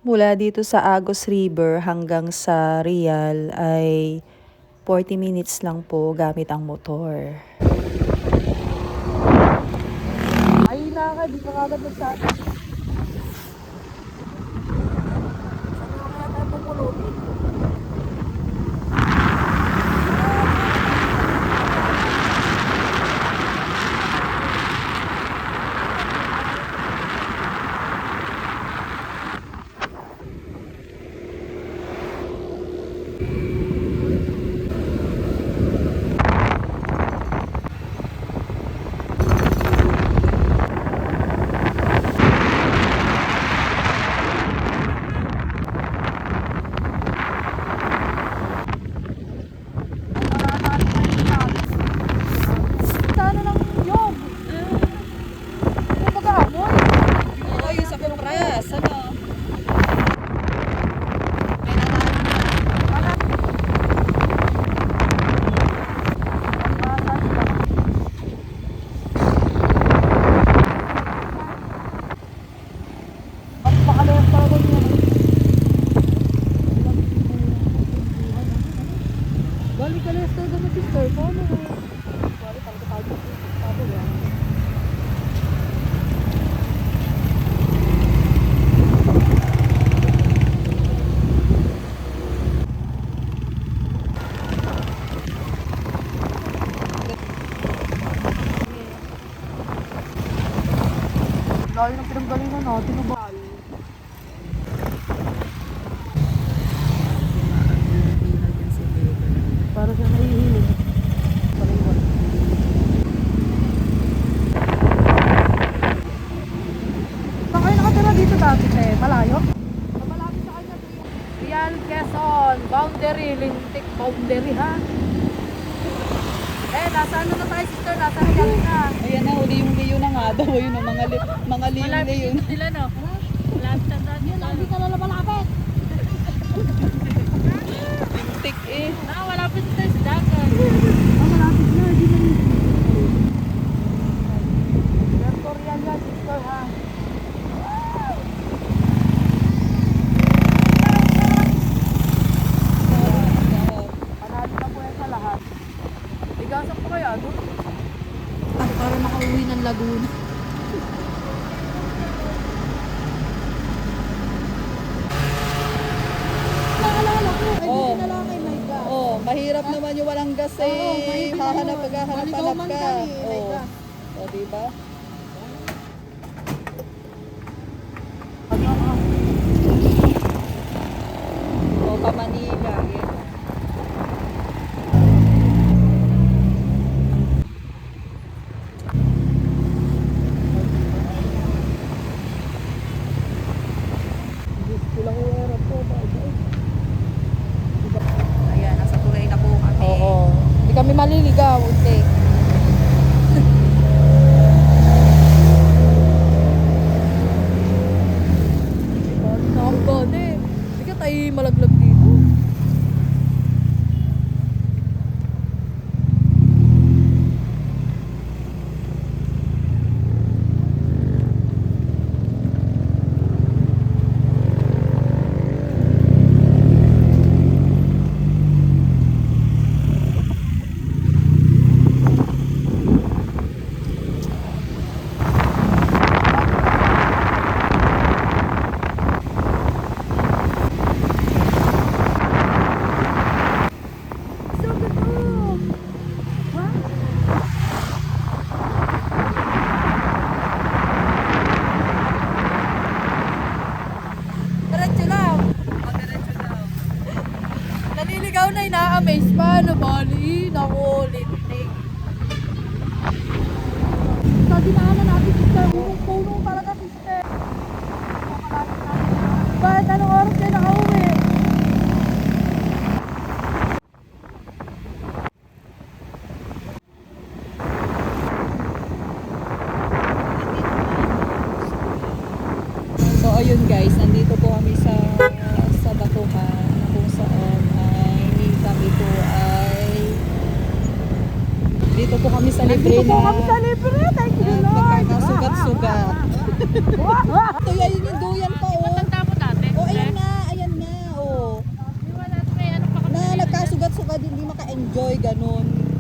Mula dito sa Agos River hanggang sa Real ay 40 minutes lang po gamit ang motor. Ay na ka, di ka kagad nagsabi. Balik ka lang sa dami sister ko, ano? Balik talaga tayo dito. Layo ng pinanggalingan natin, no ba? Para siya nahihilig. Paliwan. Saan kayo nakatira dito dati, eh? Malayo? Malapit sa kanya. Real Quezon, boundary, lintik boundary, ha? Nasa ano na tayo, sister? Nasa Real na. Ayan na, huli yung Leo na nga daw. Yun, mga Leo. Sila, no? Malapit sa dati. Hindi ka na malapit. Lintik eh. Malapit tayo sa dagat. Malapit na. Di na yun. Real yan, sister, ha? Panalo na po yan sa lahat. Ligasan po kaya, no? Para makauwi ng Laguna. Naalala ko, ay Oo. hindi na lang kay my God. Oh, mahirap naman yung walang gas eh. Maghahanap ka. Oh. O, diba? O, pa-Manila. Eh. Ayan, nasa Turay na po kami. Oo. Hindi kami maliligaw. Unti. Nakakagod eh. Hindi ka tayo malaglag dito. Naliligaw na, ina-amaze pa. Ano ba? Naku, lintik. Sa dinaanan natin, sister, puno talaga, sister. Bakit anong oras kayo nakauwi? So ayun guys, nandito po kami sa Batuhan na kung saan ay kami po ay dito po kami sa libre Dito po na kami sa libre. Thank you, Lord. magkakasugat-sugat. Ito yan yung duyan pa oh. Matanda mo dati? Oh, ayun hindi maka-enjoy ganun.